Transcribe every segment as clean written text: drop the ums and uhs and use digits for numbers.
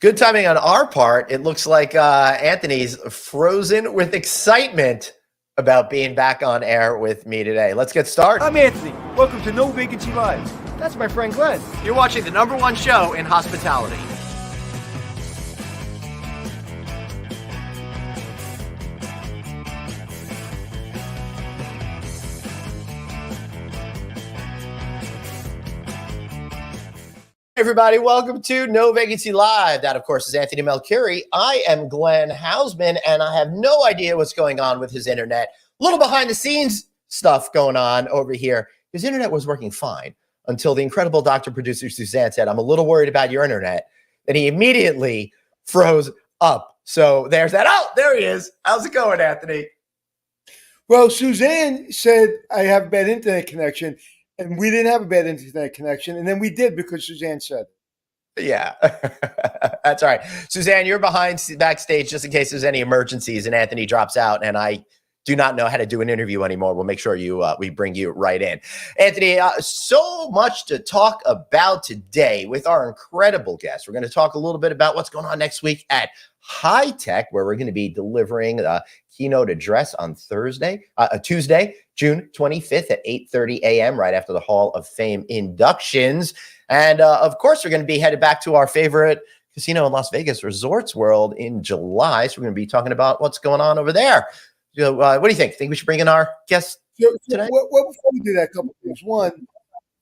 Good timing on our part. It looks like Anthony's frozen with excitement about being back on air with me today. Let's get started. I'm Anthony. Welcome to No Vacancy Live. That's my friend Glenn. You're watching the #1 show in hospitality. Everybody, welcome to No Vacancy Live. That, of course, is Anthony Melchiori. I am Glenn Hausman, and I have no idea what's going on with his internet. A little behind-the-scenes stuff going on over here. His internet was working fine until the incredible Dr. Producer Suzanne said, I'm a little worried about your internet. Then he immediately froze up. So there's that. Oh, there he is. How's it going, Anthony? Well, Suzanne said I have a bad internet connection, and we didn't have a bad internet connection, and then we did because Suzanne said. Yeah, that's all right. Suzanne, you're backstage just in case there's any emergencies and Anthony drops out and I do not know how to do an interview anymore. We'll make sure we bring you right in. Anthony, so much to talk about today with our incredible guest. We're going to talk a little bit about what's going on next week at High Tech, where we're going to be delivering a keynote address on Tuesday, June 25th at 8:30 a.m. right after the Hall of Fame inductions. And of course, we're going to be headed back to our favorite casino in Las Vegas, Resorts World, in July. So we're going to be talking about what's going on over there. So, what do you think? Think we should bring in our guest today? Well, before we do that, a couple things. One,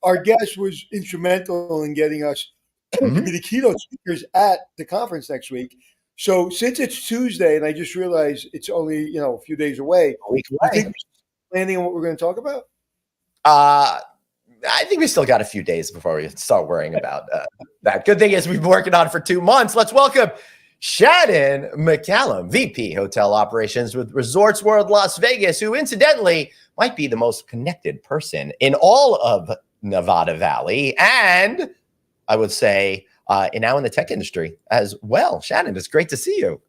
our guest was instrumental in getting us to be the keynote speakers at the conference next week. So since it's Tuesday, and I just realized it's only a few days away, I think we're planning on what we're going to talk about. I think we still got a few days before we start worrying about that. Good thing is we've been working on it for 2 months. Let's welcome Shannon McCallum, VP Hotel Operations with Resorts World Las Vegas, who incidentally might be the most connected person in all of Nevada Valley, and I would say now in the tech industry as well. Shannon, it's great to see you.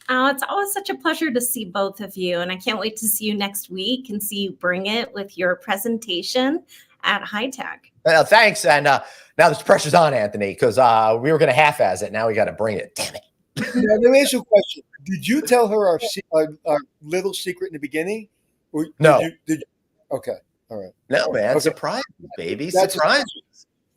Oh, it's always such a pleasure to see both of you, and I can't wait to see you next week and see you bring it with your presentation at High Tech. Well, thanks, and now this pressure's on, Anthony, because we were going to half-ass it. Now we got to bring it. Damn it. Now, let me ask you a question. Did you tell her our little secret in the beginning? Or no. Did you? Okay. All right. No, man. Okay. Surprise, baby. That's surprise.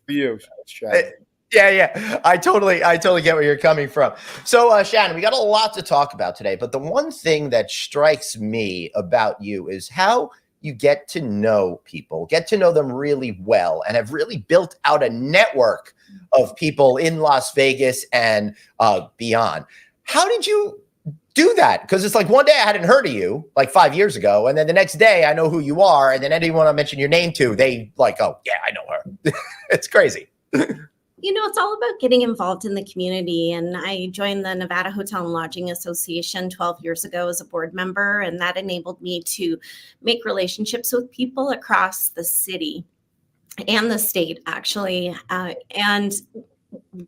For you, Shannon. Yeah. I totally get where you're coming from. So, Shannon, we got a lot to talk about today, but the one thing that strikes me about you is how you get to know people, get to know them really well, and have really built out a network of people in Las Vegas and beyond. How did you do that? Because it's like one day I hadn't heard of you, like 5 years ago, and then the next day I know who you are, and then anyone I mention your name to, they like, oh, yeah, I know her. It's crazy. It's all about getting involved in the community. And I joined the Nevada Hotel and Lodging Association 12 years ago as a board member. And that enabled me to make relationships with people across the city and the state, actually. And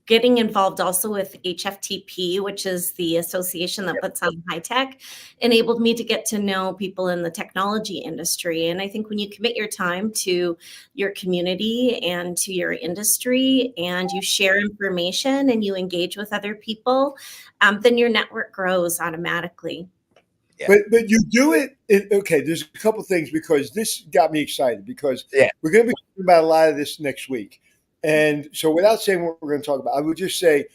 getting involved also with HFTP, which is the association that puts on High Tech, enabled me to get to know people in the technology industry. And I think when you commit your time to your community and to your industry, and you share information and you engage with other people, then your network grows automatically. Yeah. But you do it. Okay, there's a couple things, because this got me excited, because we're going to be talking about a lot of this next week. And so without saying what we're going to talk about, I would just say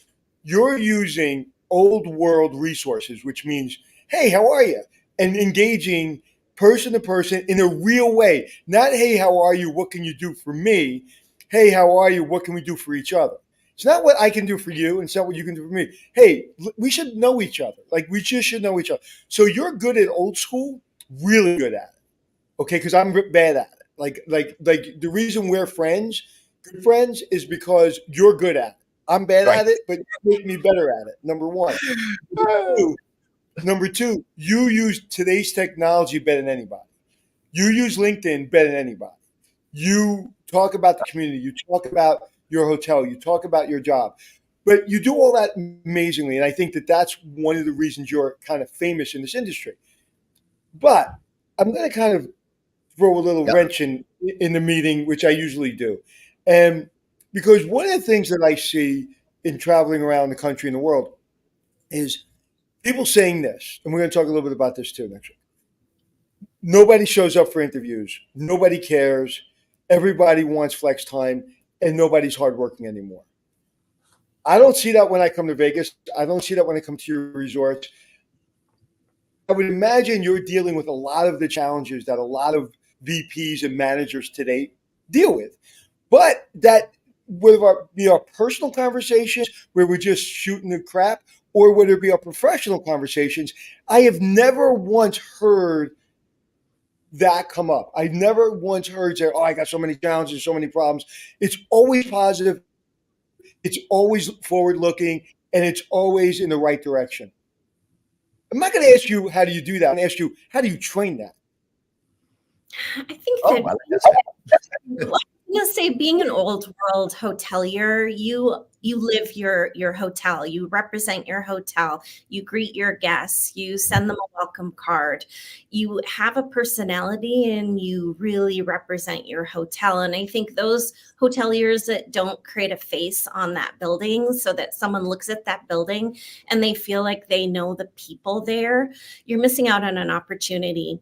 you're using old world resources, which means, hey, how are you? And engaging person to person in a real way. Not, hey, how are you? What can you do for me? Hey, how are you? What can we do for each other? It's not what I can do for you, and it's not what you can do for me. Hey, we should know each other. Like, we just should know each other. So you're good at old school, really good at it. Okay, because I'm bad at it. Like the reason we're friends, good friends, is because you're good at it. I'm bad at it, but you make me better at it. Number one. Number two, you use today's technology better than anybody. You use LinkedIn better than anybody. You talk about the community. You talk about your hotel. You talk about your job. But you do all that amazingly, and I think that that's one of the reasons you're kind of famous in this industry. But I'm going to kind of throw a little wrench in the meeting, which I usually do. And because one of the things that I see in traveling around the country and the world is people saying this, and we're going to talk a little bit about this too next week. Nobody shows up for interviews. Nobody cares. Everybody wants flex time, and nobody's hardworking anymore. I don't see that when I come to Vegas. I don't see that when I come to your resorts. I would imagine you're dealing with a lot of the challenges that a lot of VPs and managers today deal with. But that whether it be our personal conversations where we're just shooting the crap, or whether it be our professional conversations, I have never once heard that come up. I've never once heard say, oh, I got so many challenges, so many problems. It's always positive. It's always forward looking, and it's always in the right direction. I'm not going to ask you, how do you do that? I'm going to ask you, how do you train that? I think that say being an old world hotelier, you live your hotel, you represent your hotel, you greet your guests, you send them a welcome card, you have a personality, and you really represent your hotel. And I think those hoteliers that don't create a face on that building so that someone looks at that building and they feel like they know the people there, you're missing out on an opportunity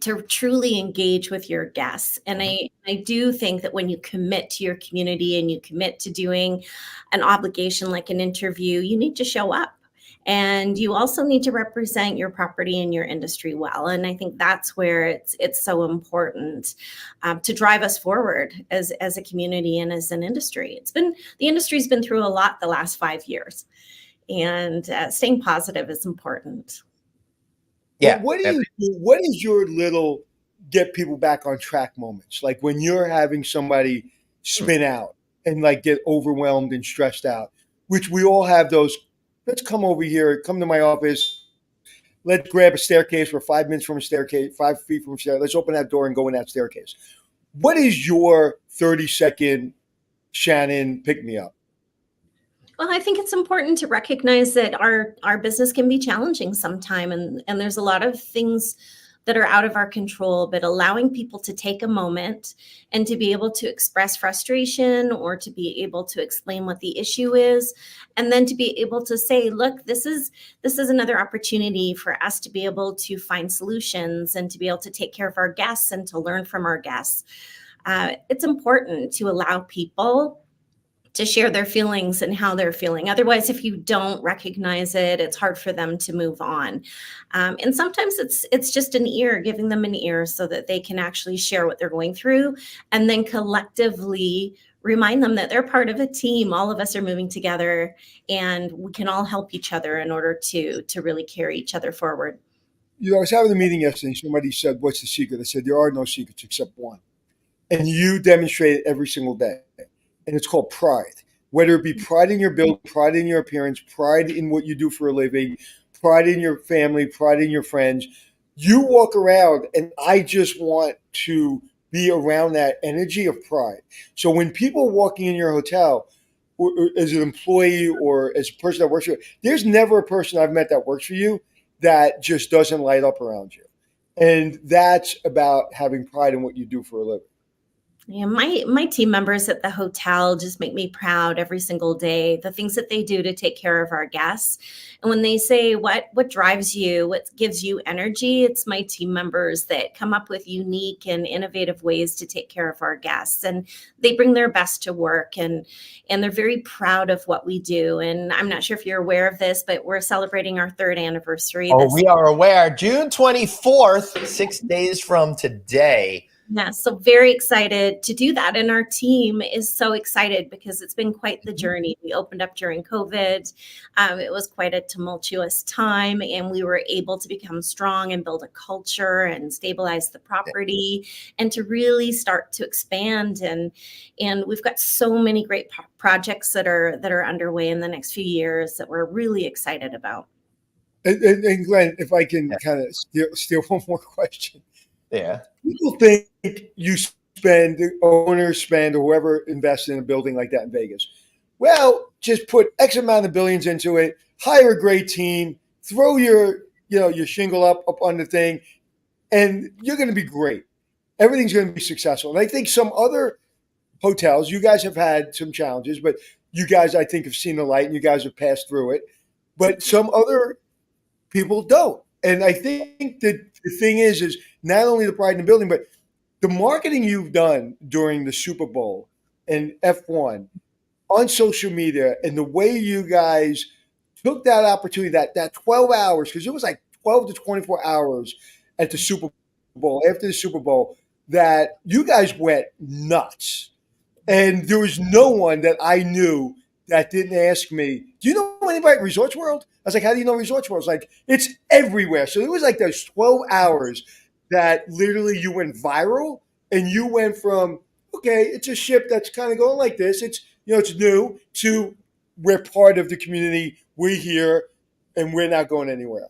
to truly engage with your guests. And I do think that when you commit to your community and you commit to doing an obligation like an interview, you need to show up. And you also need to represent your property and your industry well. And I think that's where it's so important to drive us forward as a community and as an industry. The industry's been through a lot the last 5 years, and staying positive is important. Yeah. What is your little get people back on track moments? Like when you're having somebody spin out and like get overwhelmed and stressed out, which we all have those. Let's come over here, come to my office. Let's grab a staircase. We're 5 minutes from a staircase, 5 feet from a staircase. Let's open that door and go in that staircase. What is your 30-second Shannon pick me up? Well, I think it's important to recognize that our business can be challenging sometime, and there's a lot of things that are out of our control, but allowing people to take a moment and to be able to express frustration or to be able to explain what the issue is, and then to be able to say, look, this is another opportunity for us to be able to find solutions and to be able to take care of our guests and to learn from our guests. It's important to allow people to share their feelings and how they're feeling. Otherwise, if you don't recognize it, it's hard for them to move on. And sometimes it's just an ear, giving them an ear so that they can actually share what they're going through, and then collectively remind them that they're part of a team. All of us are moving together, and we can all help each other in order to really carry each other forward. You know, I was having a meeting yesterday. Somebody said, what's the secret? I said, there are no secrets except one. And you demonstrate it every single day. And it's called pride. Whether it be pride in your build, pride in your appearance, pride in what you do for a living, pride in your family, pride in your friends. You walk around, and I just want to be around that energy of pride. So when people are walking in your hotel, or as an employee or as a person that works for you, there's never a person I've met that works for you that just doesn't light up around you. And that's about having pride in what you do for a living. Yeah, my team members at the hotel just make me proud every single day, the things that they do to take care of our guests. And when they say what drives you, what gives you energy, it's my team members that come up with unique and innovative ways to take care of our guests. And they bring their best to work, and they're very proud of what we do. And I'm not sure if you're aware of this, but we're celebrating our 3rd anniversary. We are aware. June 24th, 6 days from today. Yeah, so very excited to do that. And our team is so excited because it's been quite the journey. We opened up during COVID. It was quite a tumultuous time, and we were able to become strong and build a culture and stabilize the property and to really start to expand. And we've got so many great projects that are underway in the next few years that we're really excited about. And Glenn, if I can kind of steal one more question. Yeah. People think owners spend, or whoever invests in a building like that in Vegas. Well, just put X amount of billions into it, hire a great team, throw your shingle up on the thing, and you're going to be great. Everything's going to be successful. And I think some other hotels, you guys have had some challenges, but you guys, I think, have seen the light and you guys have passed through it, but some other people don't. And I think that the thing is not only the pride in the building, but the marketing you've done during the Super Bowl and F1 on social media, and the way you guys took that opportunity, that 12 hours, because it was like 12 to 24 hours at the Super Bowl, after the Super Bowl, that you guys went nuts. And there was no one that I knew that didn't ask me, do you know anybody at Resorts World? I was like, how do you know Resorts World? It's like, it's everywhere. So it was like those 12 hours that literally you went viral, and you went from, okay, it's a ship that's kind of going like this. It's, it's new, to we're part of the community. We're here and we're not going anywhere.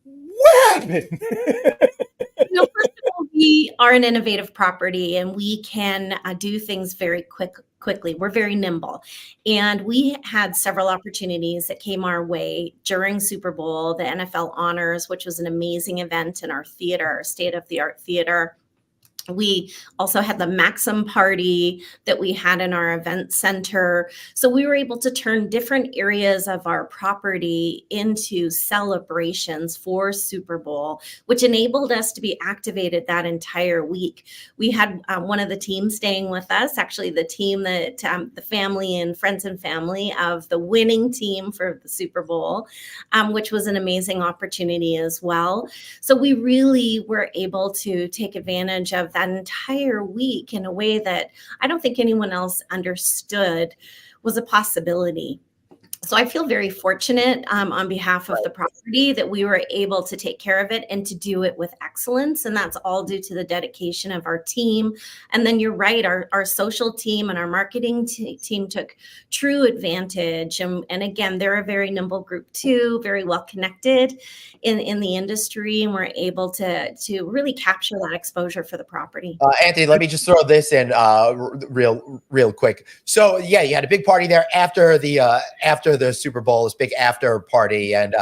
What happened? First of all, we are an innovative property, and we can do things very quickly. We're very nimble. And we had several opportunities that came our way during Super Bowl, the NFL Honors, which was an amazing event in our theater, state-of-the-art theater. We also had the Maxim party that we had in our event center. So we were able to turn different areas of our property into celebrations for Super Bowl, which enabled us to be activated that entire week. We had one of the teams staying with us, actually the team that the family and friends and family of the winning team for the Super Bowl, which was an amazing opportunity as well. So we really were able to take advantage of that entire week in a way that I don't think anyone else understood was a possibility. So I feel very fortunate on behalf of the property that we were able to take care of it and to do it with excellence. And that's all due to the dedication of our team. And then you're right, our social team and our marketing team took true advantage. And again, they're a very nimble group too, very well connected in the industry. And we're able to really capture that exposure for the property. Anthony, let me just throw this in real quick. So yeah, you had a big party there after the Super Bowl, this big after party, and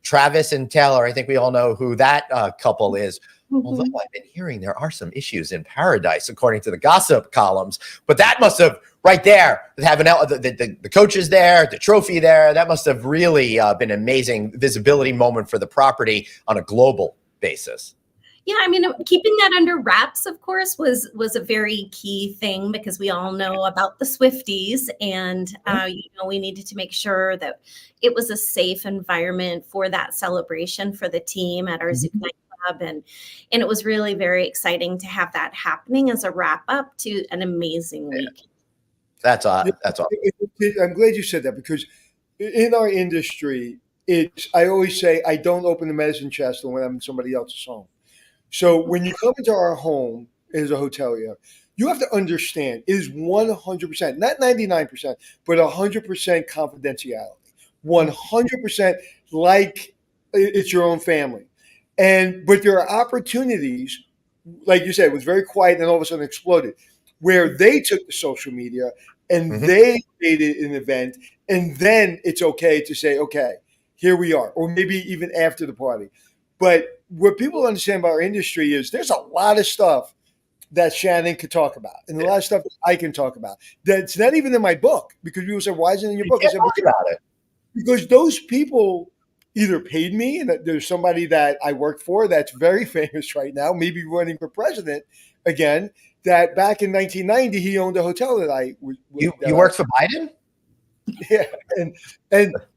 Travis and Taylor, I think we all know who that couple is. Although I've been hearing there are some issues in paradise, according to the gossip columns. But that must have, right there, having the coaches there, the trophy there, that must have really been an amazing visibility moment for the property on a global basis. Yeah, I mean, keeping that under wraps, of course, was a very key thing, because we all know about the Swifties, and we needed to make sure that it was a safe environment for that celebration for the team at our Zouk nightclub, and it was really very exciting to have that happening as a wrap up to an amazing week. That's awesome. I'm glad you said that, because in our industry, I always say I don't open the medicine chest when I'm in somebody else's home. So when you come into our home as a hotelier, you have to understand it is 100%, not 99%, but 100% confidentiality, 100% like it's your own family. But there are opportunities, like you said, it was very quiet and all of a sudden exploded, where they took the social media and they made it an event, and then it's okay to say, okay, here we are, or maybe even after the party. But what people understand about our industry is there's a lot of stuff that Shannon could talk about, and a lot of stuff that I can talk about that's not even in my book, because people say, why isn't it in your book? I said, talk about it. Because those people either paid me, and there's somebody that I worked for that's very famous right now, maybe running for president again, that back in 1990, he owned a hotel that you worked for Biden? Yeah.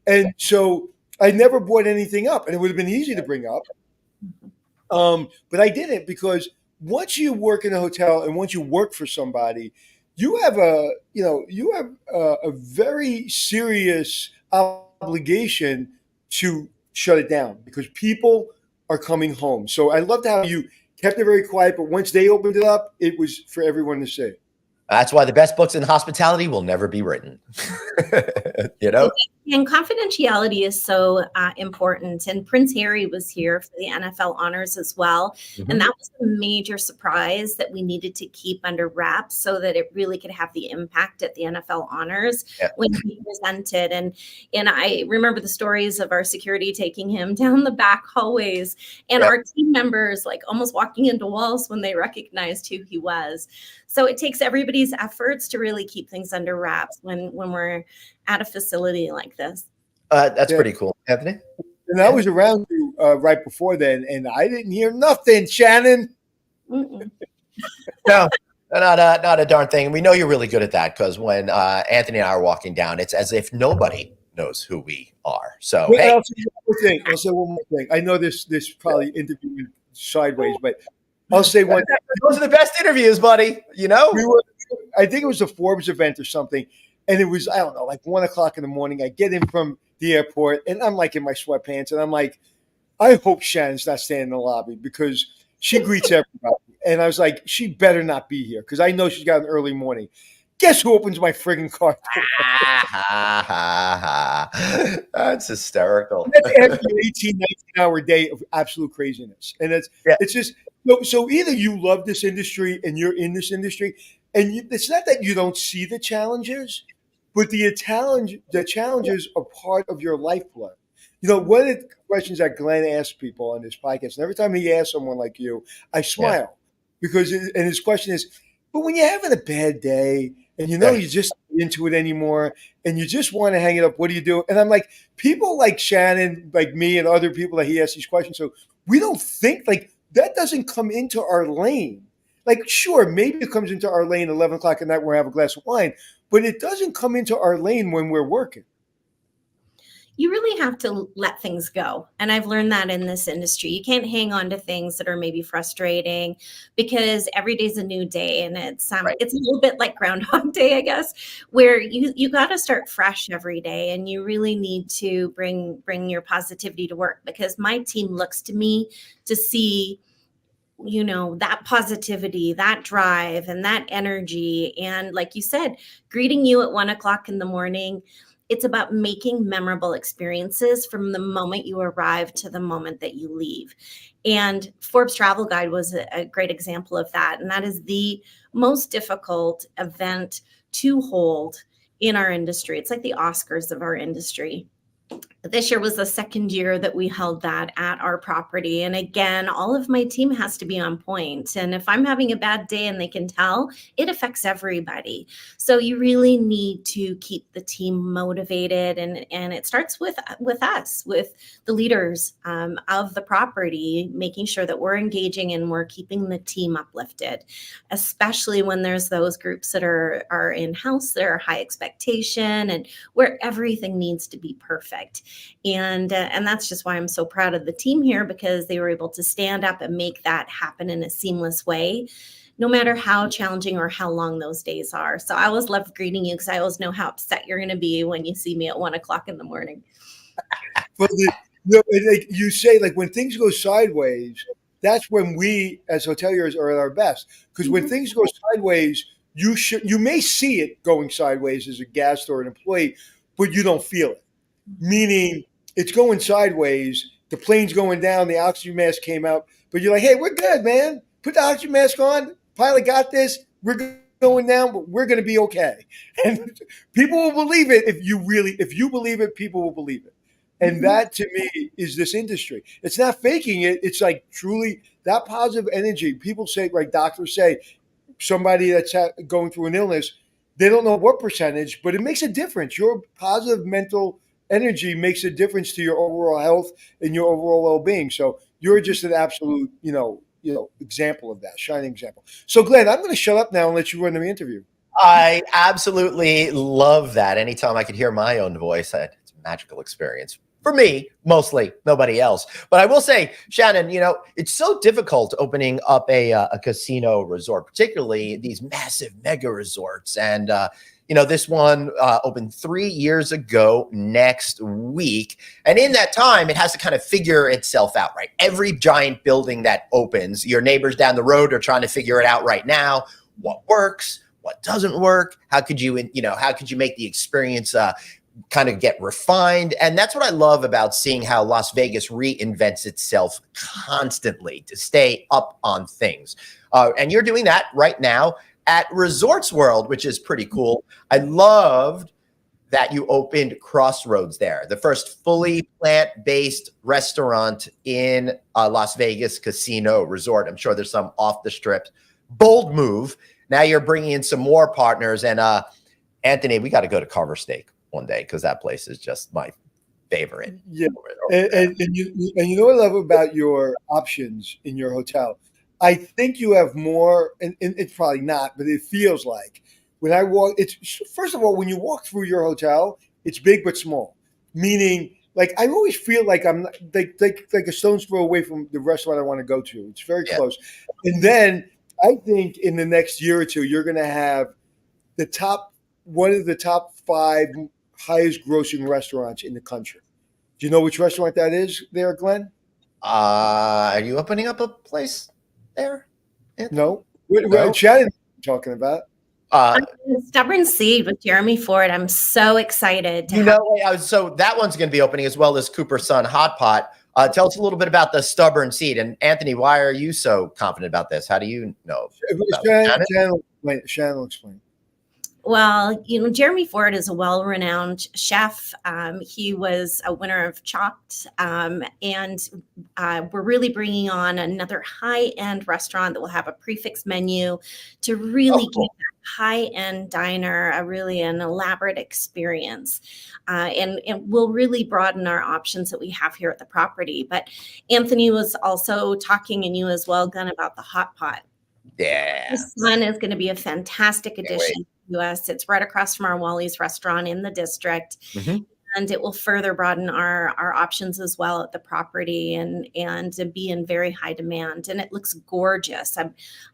And so I never brought anything up, and it would have been easy to bring up. But I didn't, because once you work in a hotel and once you work for somebody, you have a very serious obligation to shut it down, because people are coming home. So I loved how you kept it very quiet, but once they opened it up, it was for everyone to see. That's why the best books in hospitality will never be written. And confidentiality is so important. And Prince Harry was here for the NFL honors as well. Mm-hmm. And that was a major surprise that we needed to keep under wraps so that it really could have the impact at the NFL honors when he presented. And I remember the stories of our security taking him down the back hallways and our team members like almost walking into walls when they recognized who he was. So it takes everybody's efforts to really keep things under wraps when we're at a facility like this. That's pretty cool, Anthony. And I was around you right before then, and I didn't hear nothing, Shannon. No, not a darn thing. We know you're really good at that because when Anthony and I are walking down, it's as if nobody knows who we are. So hey. I'll say one more thing. I know this probably interviewing sideways, but I'll say one thing. Those are the best interviews, buddy. You know? I think it was a Forbes event or something. And it was, I don't know, like 1:00 in the morning. I get in from the airport and I'm like in my sweatpants. And I'm like, I hope Shannon's not standing in the lobby because she greets everybody. And I was like, she better not be here because I know she's got an early morning. Guess who opens my friggin' car door? That's hysterical. That's after an 18, 19-hour day of absolute craziness. And it's just, so either you love this industry and you're in this industry, and it's not that you don't see the challenges, but the challenges are part of your lifeblood. You know, one of the questions that Glenn asks people on this podcast, and every time he asks someone like you, I smile because, and his question is, but when you're having a bad day and you know you're just not into it anymore and you just want to hang it up, what do you do? And I'm like, people like Shannon, like me and other people that he asks these questions, so we don't think like that doesn't come into our lane. Like, sure, maybe it comes into our lane 11 o'clock at night when we have a glass of wine, but it doesn't come into our lane when we're working. You really have to let things go. And I've learned that in this industry. You can't hang on to things that are maybe frustrating because every day's a new day. And it's a little bit like Groundhog Day, I guess, where you got to start fresh every day. And you really need to bring your positivity to work because my team looks to me to see, you know, that positivity, that drive, and that energy. And like you said, greeting you at 1:00 in the morning, it's about making memorable experiences from the moment you arrive to the moment that you leave. And Forbes Travel Guide was a great example of that. And that is the most difficult event to hold in our industry. It's like the Oscars of our industry. This year was the second year that we held that at our property. And again, all of my team has to be on point. And if I'm having a bad day and they can tell, it affects everybody. So you really need to keep the team motivated. And it starts with us, with the leaders of the property, making sure that we're engaging and we're keeping the team uplifted, especially when there's those groups that are in-house, that are high expectation and where everything needs to be perfect. And that's just why I'm so proud of the team here, because they were able to stand up and make that happen in a seamless way, no matter how challenging or how long those days are. So I always love greeting you because I always know how upset you're going to be when you see me at 1:00 in the morning. But like you say, like when things go sideways, that's when we as hoteliers are at our best. Because when things go sideways, you may see it going sideways as a guest or an employee, but you don't feel it. Meaning it's going sideways, the plane's going down, the oxygen mask came out, but you're like, hey, we're good, man. Put the oxygen mask on. Pilot got this. We're going down, but we're going to be okay. And people will believe it if you believe it, people will believe it. And that to me is this industry. It's not faking it. It's like truly that positive energy. People say, like doctors say, somebody that's going through an illness, they don't know what percentage, but it makes a difference. Your positive mental energy makes a difference to your overall health and your overall well-being. So you're just an absolute, example of that, shining example. So Glenn, I'm going to shut up now and let you run the interview. I absolutely love that. Anytime I could hear my own voice, it's a magical experience. For me, mostly, nobody else. But I will say, Shannon, it's so difficult opening up a casino resort, particularly these massive mega resorts. And, this one opened 3 years ago next week. And in that time, it has to kind of figure itself out, right? Every giant building that opens, your neighbors down the road are trying to figure it out right now. What works? What doesn't work? How could you make the experience kind of get refined. And that's what I love about seeing how Las Vegas reinvents itself constantly to stay up on things. And you're doing that right now at Resorts World, which is pretty cool. I loved that you opened Crossroads there, the first fully plant-based restaurant in Las Vegas Casino Resort. I'm sure there's some off the strip. Bold move. Now you're bringing in some more partners. And Anthony, we got to go to Carver Steak one day because that place is just my favorite. Yeah, and you know what I love about your options in your hotel? I think you have more, and it's probably not, but it feels like when I walk, it's first of all, when you walk through your hotel, it's big but small. Meaning, like I always feel like I'm like a stone's throw away from the restaurant I want to go to. It's very close. And then I think in the next year or two, you're going to have one of the top 5 highest grossing restaurants in the country. Do you know which restaurant that is there, Glenn? Are you opening up a place there? No. What Shannon talking about? Stubborn Seed with Jeremy Ford. I'm so excited. So that one's going to be opening as well as Cooper's Son Hot Pot. Tell us a little bit about the Stubborn Seed. And Anthony, why are you so confident about this? How do you know? Shannon will explain. Well, Jeremy Ford is a well-renowned chef. He was a winner of Chopped, and we're really bringing on another high-end restaurant that will have a prefix menu to really give that high-end diner an elaborate experience, and we'll really broaden our options that we have here at the property. But Anthony was also talking, and you as well, Glenn, about the Hot Pot. Yeah, This one is going to be a fantastic addition. US. It's right across from our Wally's restaurant in the district. Mm-hmm. And it will further broaden our options as well at the property and be in very high demand. And it looks gorgeous.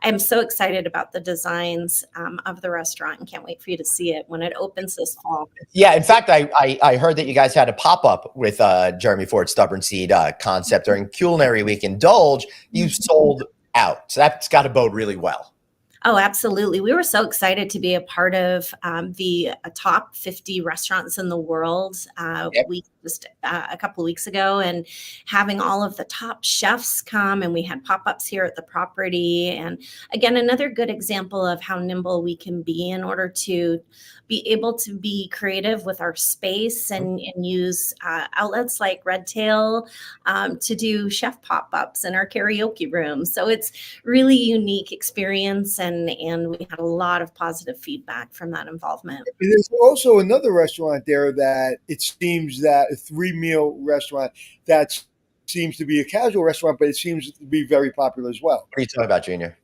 I'm so excited about the designs of the restaurant and can't wait for you to see it when it opens this fall. Yeah, in fact, I heard that you guys had a pop-up with Jeremy Ford Stubborn Seed concept during Culinary Week. Indulge, you sold out. So that's got to bode really well. Oh, absolutely. We were so excited to be a part of the top 50 restaurants in the world. We just a couple of weeks ago, and having all of the top chefs come, and we had pop-ups here at the property. And again, another good example of how nimble we can be in order to be able to be creative with our space and use outlets like Red Tail to do chef pop-ups in our karaoke room. So it's really unique experience, and we had a lot of positive feedback from that involvement. And there's also another restaurant there that it seems that a 3-meal restaurant that seems to be a casual restaurant, but it seems to be very popular as well. What are you talking about, Junior?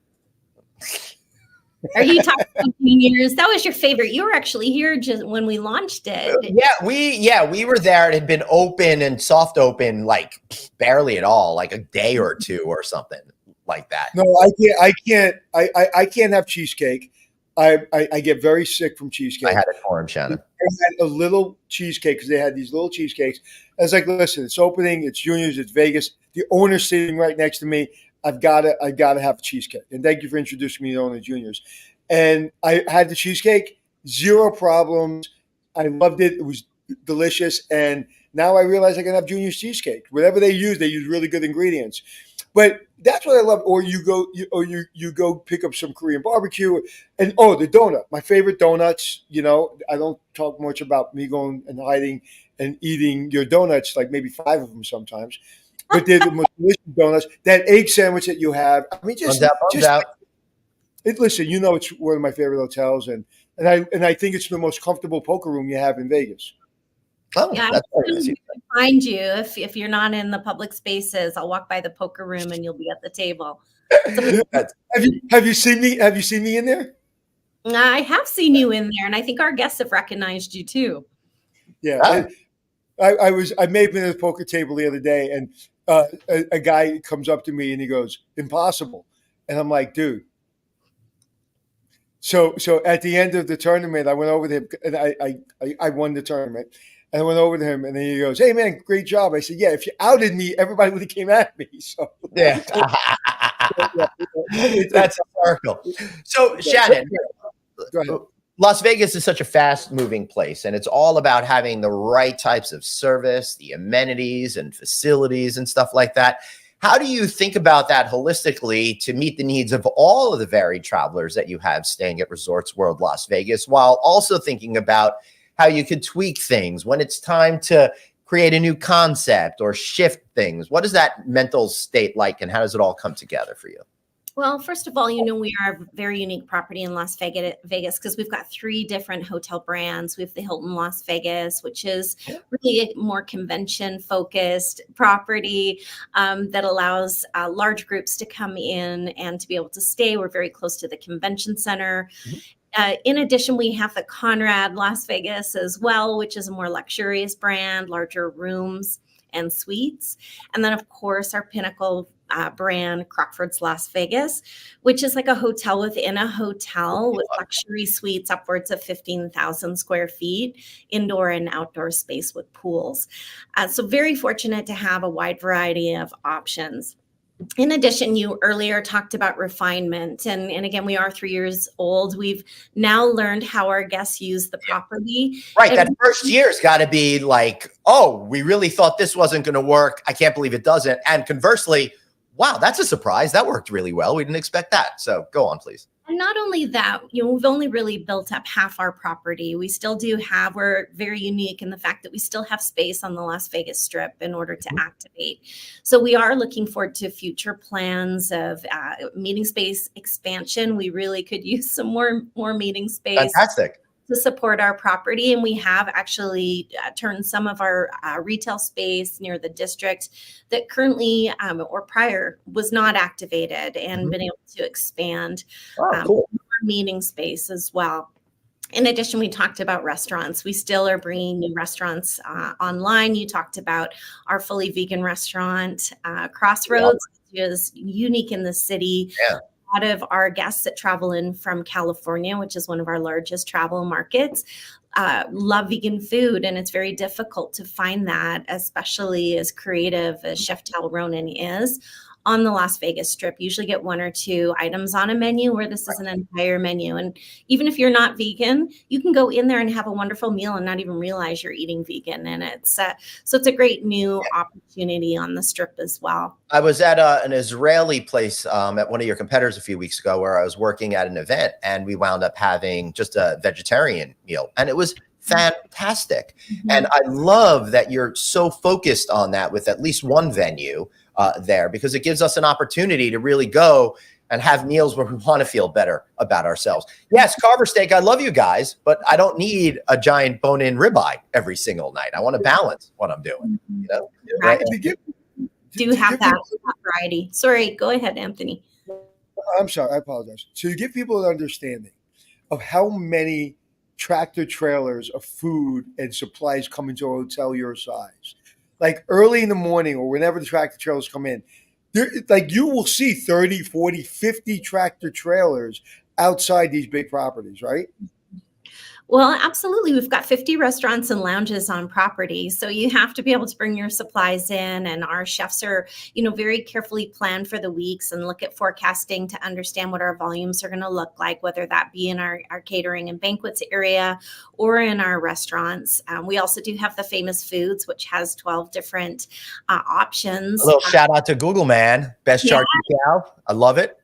Are you talking about Juniors? That was your favorite. You were actually here just when we launched it. We were there. It had been open and soft open, like barely at all, like a day or two or something like that. No, I can't have cheesecake. I get very sick from cheesecake. I had it for him, Shannon. I had a little cheesecake because they had these little cheesecakes. I was like, listen, it's opening, it's Juniors, it's Vegas. The owner's sitting right next to me. I've got to have a cheesecake. And thank you for introducing me to the owner, Juniors. And I had the cheesecake, 0 problems. I loved it. It was delicious. And now I realize I can have Junior's cheesecake. Whatever they use really good ingredients. But that's what I love. Or you go pick up some Korean barbecue, and the donut. My favorite donuts. I don't talk much about me going and hiding and eating your donuts, like maybe 5 of them sometimes. But they're the most delicious donuts. That egg sandwich that you have. I mean, listen, it's one of my favorite hotels, and I think it's the most comfortable poker room you have in Vegas. Oh, yeah, that's I find you if you're not in the public spaces. I'll walk by the poker room and you'll be at the table. Have you seen me? Have you seen me in there? I have seen you in there, and I think our guests have recognized you too. Yeah, I may have been at the poker table the other day, and a guy comes up to me and he goes, "Impossible," and I'm like, "Dude." So at the end of the tournament, I went over to him, and I won the tournament. And I went over to him, and then he goes, "Hey, man, great job." I said, "Yeah, if you outed me, everybody would have came at me." So yeah, that's hysterical. So Shannon, go ahead. Las Vegas is such a fast moving place, and it's all about having the right types of service, the amenities and facilities and stuff like that. How do you think about that holistically to meet the needs of all of the varied travelers that you have staying at Resorts World Las Vegas, while also thinking about how you could tweak things when it's time to create a new concept or shift things? What is that mental state like, and how does it all come together for you? Well, first of all, we are a very unique property in Las Vegas because we've got 3 different hotel brands. We have the Hilton Las Vegas, which is really a more convention-focused property that allows large groups to come in and to be able to stay. We're very close to the convention center. In addition, we have the Conrad Las Vegas as well, which is a more luxurious brand, larger rooms and suites. And then, of course, our pinnacle brand, Crockfords Las Vegas, which is like a hotel within a hotel with luxury suites upwards of 15,000 square feet, indoor and outdoor space with pools. So very fortunate to have a wide variety of options. In addition, you earlier talked about refinement. And again, we are 3 years old. We've now learned how our guests use the property. Right. That first year's got to be like, oh, we really thought this wasn't going to work. I can't believe it doesn't. And conversely, wow, that's a surprise. That worked really well. We didn't expect that. So go on, please. And not only that, we've only really built up half our property. We still we're very unique in the fact that we still have space on the Las Vegas Strip in order to activate. So we are looking forward to future plans of meeting space expansion. We really could use some more meeting space. Fantastic. To support our property. And we have actually turned some of our retail space near the district that currently or prior was not activated and been able to expand Cool. meeting space as well. In addition, we talked about restaurants. We still are bringing new restaurants online. You talked about our fully vegan restaurant, Crossroads, which is unique in the city. Yeah. A lot of our guests that travel in from California, which is one of our largest travel markets, love vegan food. And it's very difficult to find that, especially as creative as Chef Tal Ronan is on the Las Vegas Strip. You usually get 1 or 2 items on a menu, where this is an entire menu. And even if you're not vegan, you can go in there and have a wonderful meal and not even realize you're eating vegan. And it's so it's a great new opportunity on the Strip as well. I was at an Israeli place at one of your competitors a few weeks ago, where I was working at an event, and we wound up having just a vegetarian meal, and it was fantastic. And I love that you're so focused on that with at least one venue there, because it gives us an opportunity to really go and have meals where we want to feel better about ourselves. Yes, Carver Steak, I love you guys, but I don't need a giant bone-in ribeye every single night. I want to balance what I'm doing. Right. Do have that variety. Sorry, go ahead, Anthony. I'm sorry, I apologize. So you give people an understanding of how many tractor trailers of food and supplies come into a hotel your size. Like early in the morning or whenever the tractor trailers come in, like you will see 30, 40, 50 tractor trailers outside these big properties, right? Well, absolutely. We've got 50 restaurants and lounges on property. So you have to be able to bring your supplies in. And our chefs are, very carefully plan for the weeks and look at forecasting to understand what our volumes are going to look like, whether that be in our catering and banquets area or in our restaurants. We also do have the Famous Foods, which has 12 different options. A little shout out to Google, man. Best charcuterie cow. I love it.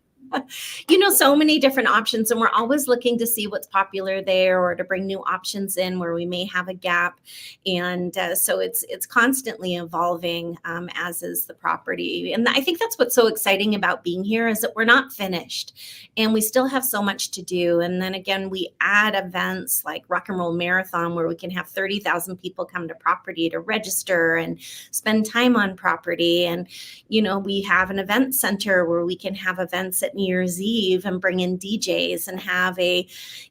So many different options, and we're always looking to see what's popular there or to bring new options in where we may have a gap. And so it's constantly evolving, as is the property. And I think that's what's so exciting about being here, is that we're not finished and we still have so much to do. And then again, we add events like Rock and Roll Marathon, where we can have 30,000 people come to property to register and spend time on property. And, we have an event center where we can have events at New Year's Eve and bring in DJs and have an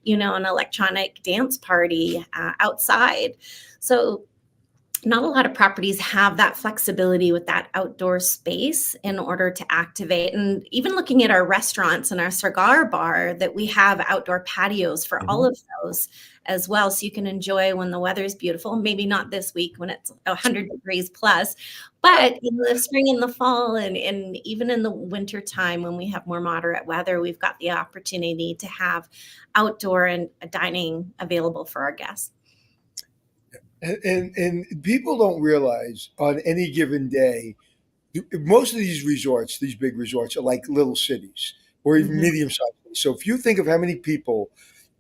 electronic dance party outside. So not a lot of properties have that flexibility with that outdoor space in order to activate. And even looking at our restaurants and our cigar bar, that we have outdoor patios for all of those as well. So you can enjoy when the weather's beautiful, maybe not this week when it's 100 degrees plus, but in the spring and the fall and even in the winter time when we have more moderate weather, we've got the opportunity to have outdoor and dining available for our guests. And people don't realize on any given day, most of these resorts, these big resorts, are like little cities or even medium-sized cities. So if you think of how many people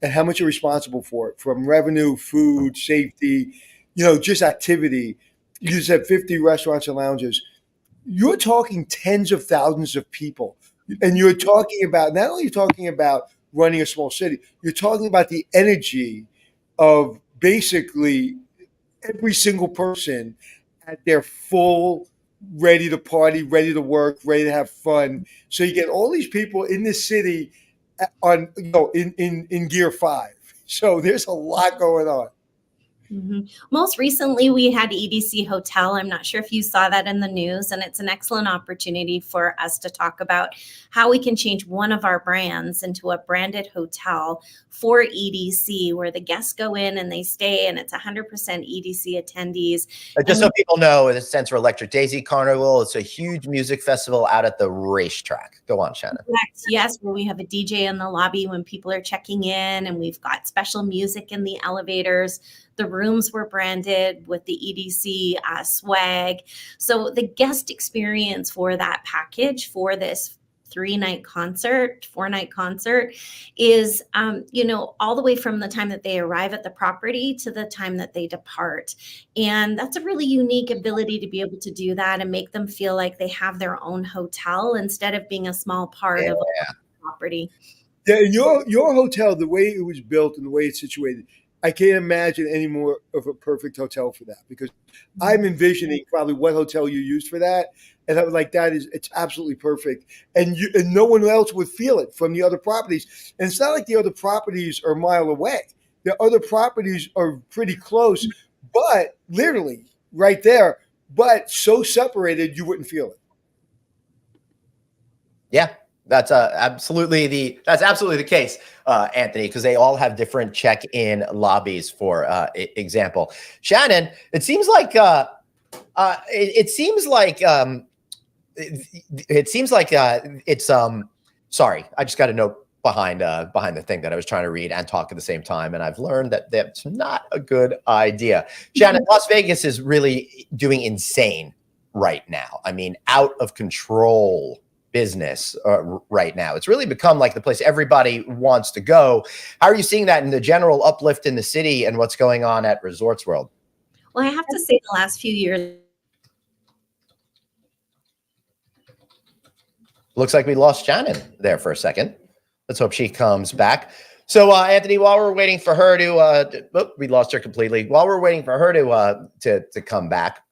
and how much you're responsible for it, from revenue, food, safety, just activity, you just have 50 restaurants and lounges. You're talking tens of thousands of people. And you're talking about, not only talking about running a small city, you're talking about the energy of basically every single person at their full, ready to party, ready to work, ready to have fun. So you get all these people in this city on, in gear 5. So there's a lot going on. Most recently, we had EDC Hotel. I'm not sure if you saw that in the news, and it's an excellent opportunity for us to talk about how we can change one of our brands into a branded hotel for EDC, where the guests go in and they stay, and it's 100% EDC attendees. Just so people know, the Center Electric Daisy Carnival, it's a huge music festival out at the racetrack. Go on, Shannon. Correct. Yes, where we have a DJ in the lobby when people are checking in, and we've got special music in the elevators. The rooms were branded with the EDC swag. So the guest experience for that package for this 4-night concert is, all the way from the time that they arrive at the property to the time that they depart. And that's a really unique ability to be able to do that and make them feel like they have their own hotel instead of being a small part of a property. Yeah, your hotel, the way it was built and the way it's situated, I can't imagine any more of a perfect hotel for that, because I'm envisioning probably what hotel you used for that. And I was like, it's absolutely perfect. And no one else would feel it from the other properties. And it's not like the other properties are a mile away. The other properties are pretty close, but literally right there, but so separated you wouldn't feel it. Yeah. That's absolutely the case, Anthony, because they all have different check-in lobbies. For example, Shannon, it seems like sorry, I just got a note behind the thing that I was trying to read and talk at the same time, and I've learned that that's not a good idea. Shannon, Las Vegas is really doing insane right now. I mean, out of control business right now. It's really become like the place everybody wants to go. How are you seeing that in the general uplift in the city and what's going on at Resorts World? Well, I have to say the last few years. Looks like we lost Shannon there for a second. Let's hope she comes back. So, Anthony, while we're waiting for her to, we lost her completely. While we're waiting for her to come back,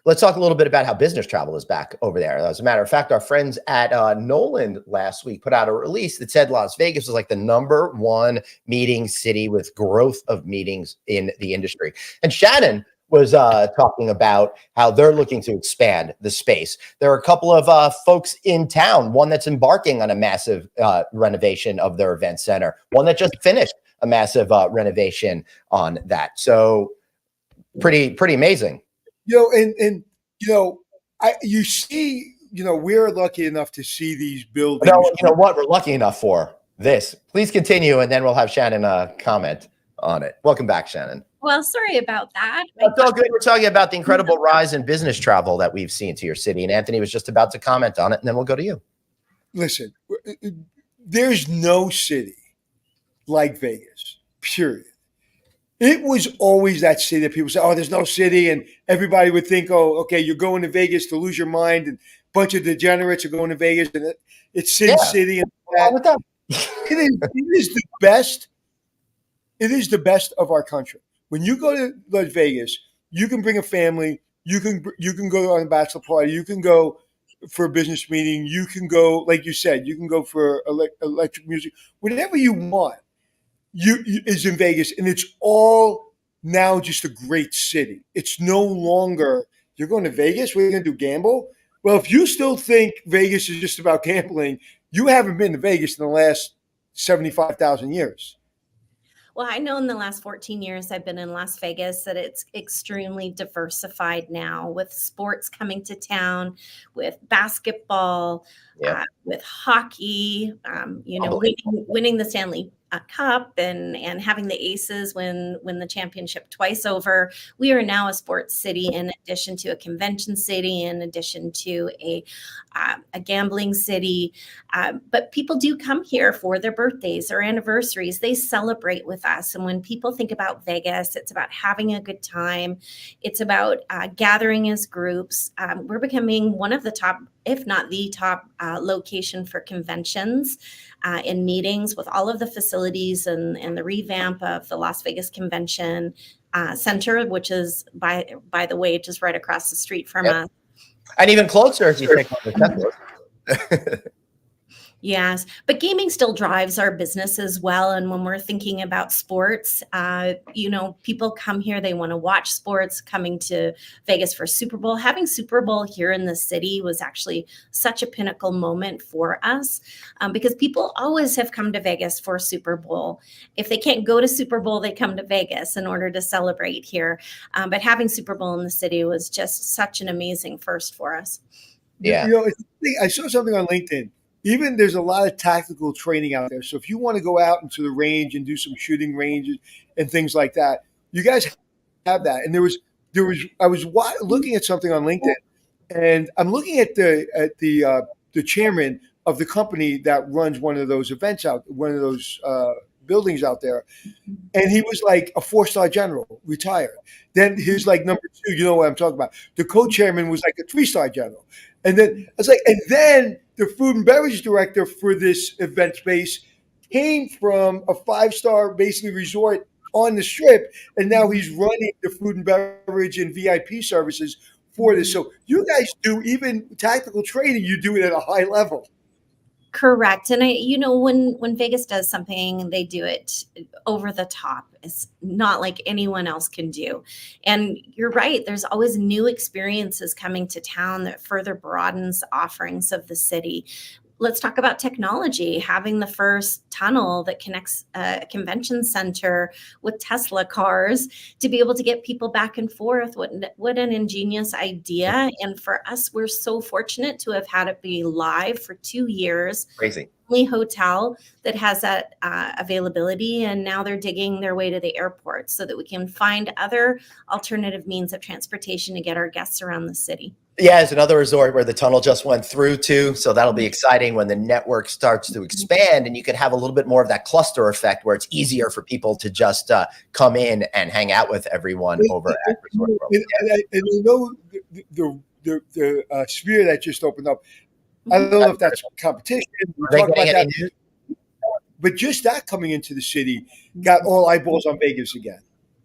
let's talk a little bit about how business travel is back over there. As a matter of fact, our friends at Nolan last week put out a release that said Las Vegas was like the #1 meeting city with growth of meetings in the industry. And Shannon was talking about how they're looking to expand the space. There are a couple of folks in town, one that's embarking on a massive renovation of their event center, one that just finished a massive renovation on that. So pretty amazing. You see, we're lucky enough to see these buildings. You know what? We're lucky enough for this. Please continue, and then we'll have Shannon comment on it. Welcome back, Shannon. Well, sorry about that. It's all good. We're talking about the incredible rise in business travel that we've seen to your city, and Anthony was just about to comment on it, and then we'll go to you. Listen, there's no city like Vegas, period. It was always that city that people say, oh, there's no city. And everybody would think, oh, okay, you're going to Vegas to lose your mind. And a bunch of degenerates are going to Vegas. And it's Sin City. And that. It is the best. It is the best of our country. When you go to Las Vegas, you can bring a family. You can go on a bachelor party. You can go for a business meeting. You can go, like you said, you can go for electric music. Whatever you want. Is in Vegas, and it's all now just a great city. It's no longer, you're going to Vegas, we're going to do gamble. Well, if you still think Vegas is just about gambling, you haven't been to Vegas in the last 75,000 years. Well, I know in the last 14 years I've been in Las Vegas that it's extremely diversified now, with sports coming to town, with basketball, with hockey, winning the Stanley Cup and having the Aces win the championship twice over. We are now a sports city, in addition to a convention city, in addition to a gambling city. But people do come here for their birthdays or anniversaries. They celebrate with us. And when people think about Vegas, it's about having a good time. It's about gathering as groups. We're becoming one of the top, if not the top, location for conventions and meetings, with all of the facilities and the revamp of the Las Vegas Convention Center, which is, by the way, just right across the street from us. And even closer if you think of the Tesla. Yes, but gaming still drives our business as well. And when we're thinking about sports, people come here, they want to watch sports. Coming to Vegas for Super Bowl, having Super Bowl here in the city was actually such a pinnacle moment for us, because people always have come to Vegas for Super Bowl. If they can't go to Super Bowl, they come to Vegas in order to celebrate here. But having Super Bowl in the city was just such an amazing first for us. Yeah. I saw something on LinkedIn. Even there's a lot of tactical training out there. So if you want to go out into the range and do some shooting ranges and things like that, you guys have that. And I was looking at something on LinkedIn, and I'm looking at the chairman of the company that runs one of those events one of those buildings out there. And he was like a 4-star general, retired. Then his number 2, you know what I'm talking about. The co-chairman was like a 3-star general. And then I was like, and then the food and beverage director for this event space came from a 5-star basically resort on the Strip, and now he's running the food and beverage and VIP services for this. So you guys do even tactical training, you do it at a high level. Correct. And when Vegas does something, they do it over the top. It's not like anyone else can do. And you're right. There's always new experiences coming to town that further broadens offerings of the city. Let's talk about technology. Having the first tunnel that connects a convention center with Tesla cars to be able to get people back and forth. What an ingenious idea. And for us, we're so fortunate to have had it be live for 2 years. Crazy. Only hotel that has that availability. And now they're digging their way to the airport so that we can find other alternative means of transportation to get our guests around the city. Yeah, it's another resort where the tunnel just went through too. So that'll be exciting when the network starts to expand, and you could have a little bit more of that cluster effect where it's easier for people to just come in and hang out with everyone over at Resort World. The sphere that just opened up, I don't know if that's competition. Talk about that. But just that coming into the city got all eyeballs on Vegas again.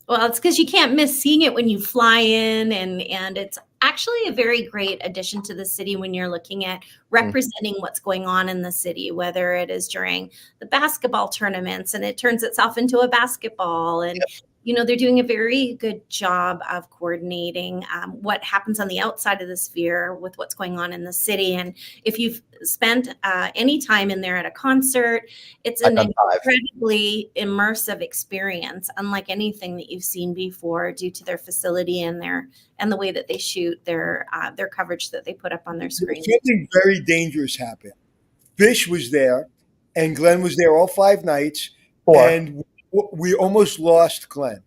Well, it's because you can't miss seeing it when you fly in, and it's actually a very great addition to the city when you're looking at representing what's going on in the city, whether it is during the basketball tournaments and it turns itself into a basketball. And they're doing a very good job of coordinating what happens on the outside of the sphere with what's going on in the city. And if you've spent any time in there at a concert, it's an incredibly immersive experience, unlike anything that you've seen before, due to their facility and the way that they shoot their coverage that they put up on their screen. Something very dangerous happened. Fish was there, and Glenn was there all 5 nights, and we almost lost Glenn.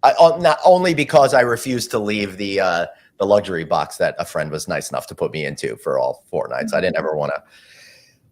Not only because I refused to leave the luxury box that a friend was nice enough to put me into for all 4 nights. I didn't ever want to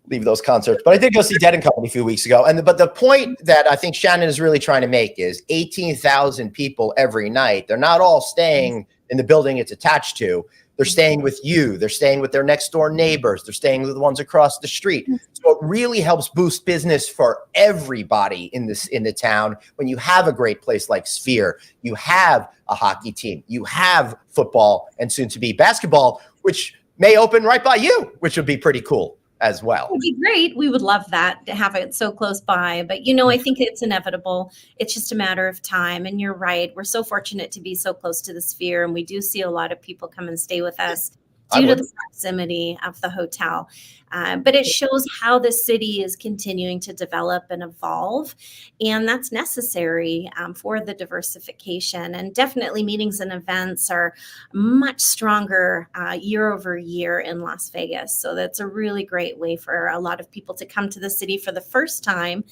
leave those concerts, but I did go see Dead & Company a few weeks ago. But the point that I think Shannon is really trying to make is 18,000 people every night. They're not all staying in the building it's attached to. They're staying with you. They're staying with their next door neighbors. They're staying with the ones across the street. So it really helps boost business for everybody in the town. When you have a great place like Sphere, you have a hockey team, you have football, and soon to be basketball, which may open right by you, which would be pretty cool. as well. It would be great. We would love that, to have it so close by. But, I think it's inevitable. It's just a matter of time. And you're right. We're so fortunate to be so close to the Sphere. And we do see a lot of people come and stay with us due to the proximity of the hotel. But it shows how the city is continuing to develop and evolve. And that's necessary for the diversification. And definitely meetings and events are much stronger year over year in Las Vegas. So that's a really great way for a lot of people to come to the city for the first time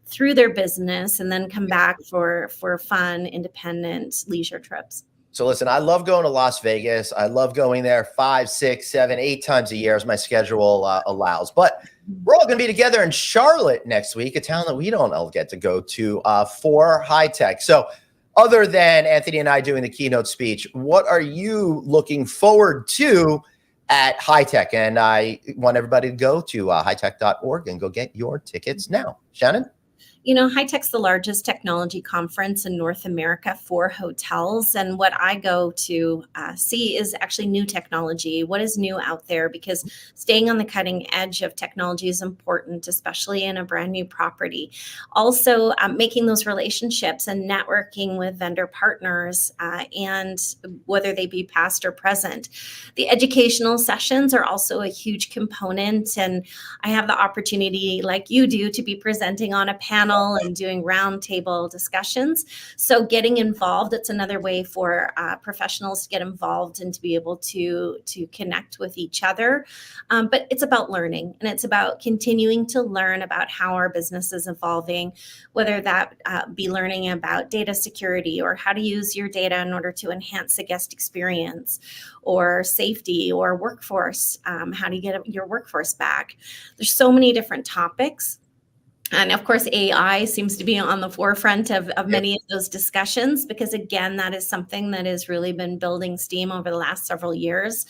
through their business and then come back for fun, independent leisure trips. So listen, I love going to Las Vegas. I love going there 5, 6, 7, 8 times a year as my schedule allows. But we're all going to be together in Charlotte next week, a town that we don't all get to go to for high tech. So other than Anthony and I doing the keynote speech, what are you looking forward to at high tech? And I want everybody to go to hightech.org and go get your tickets now. Shannon? High Tech's the largest technology conference in North America for hotels. And what I go to see is actually new technology. What is new out there? Because staying on the cutting edge of technology is important, especially in a brand new property. Also, making those relationships and networking with vendor partners, and whether they be past or present. The educational sessions are also a huge component. And I have the opportunity, like you do, to be presenting on a panel and doing roundtable discussions. So getting involved, it's another way for professionals to get involved and to be able to connect with each other. But it's about learning, and it's about continuing to learn about how our business is evolving, whether that be learning about data security or how to use your data in order to enhance the guest experience, or safety, or workforce, how do you get your workforce back? There's so many different topics. And of course, AI seems to be on the forefront of many of those discussions, because again, that is something that has really been building steam over the last several years,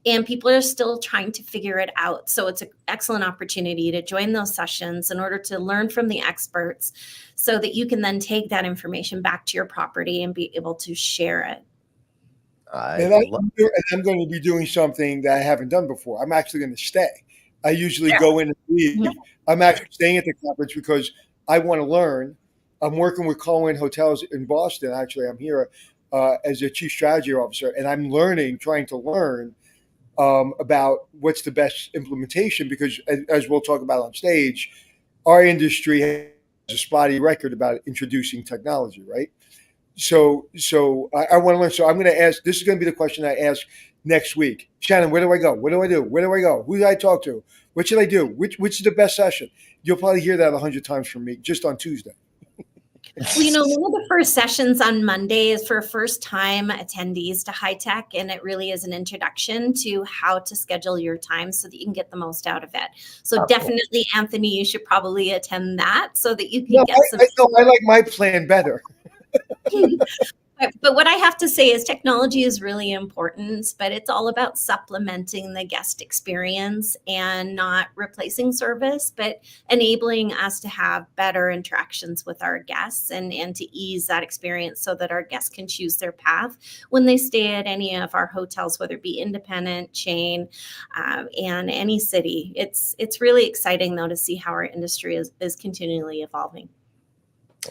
and people are still trying to figure it out. So it's an excellent opportunity to join those sessions in order to learn from the experts, so that you can then take that information back to your property and be able to share it. And I'm going to be doing something that I haven't done before. I'm actually going to stay. I usually go in and leave. I'm actually staying at the conference because I want to learn. I'm working with Conrad Hotels in Boston. Actually, I'm here as a chief strategy officer, and I'm trying to learn about what's the best implementation, because as we'll talk about on stage, our industry has a spotty record about introducing technology, right? So I want to learn. So I'm going to ask, this is going to be the question I ask next week. Shannon, where do I go? What do I do? Where do I go? Who do I talk to? What should I do? Which is the best session? You'll probably hear that 100 times from me just on Tuesday. Well, one of the first sessions on Monday is for first-time attendees to high tech, and it really is an introduction to how to schedule your time so that you can get the most out of it. So definitely, Anthony, you should probably attend that so that you can get some. I like my plan better. But what I have to say is technology is really important, but it's all about supplementing the guest experience and not replacing service, but enabling us to have better interactions with our guests and to ease that experience so that our guests can choose their path when they stay at any of our hotels, whether it be independent, chain, and any city. It's really exciting, though, to see how our industry is continually evolving.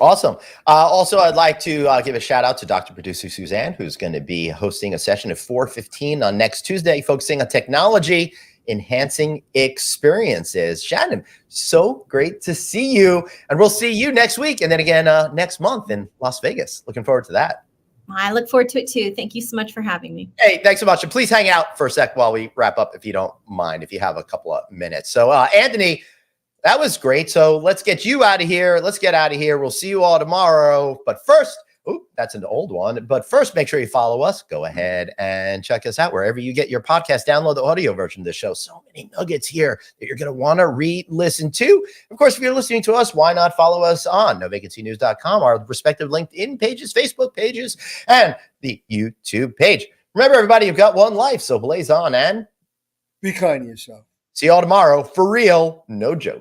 Awesome. Also, I'd like to give a shout out to Dr. Producer Suzanne, who's going to be hosting a session at 4:15 on next Tuesday, focusing on technology enhancing experiences. Shannon, so great to see you. And we'll see you next week and then again next month in Las Vegas. Looking forward to that. I look forward to it too. Thank you so much for having me. Hey, thanks so much. And please hang out for a sec while we wrap up, if you don't mind, if you have a couple of minutes. So, Anthony, that was great. So let's get you out of here. Let's get out of here. We'll see you all tomorrow. But first, that's an old one. But first, make sure you follow us. Go ahead and check us out wherever you get your podcast. Download the audio version of the show. So many nuggets here that you're going to want to re-listen to. Of course, if you're listening to us, why not follow us on novacancynews.com, our respective LinkedIn pages, Facebook pages, and the YouTube page. Remember, everybody, you've got one life. So blaze on and be kind to yourself. See you all tomorrow. For real, no joke.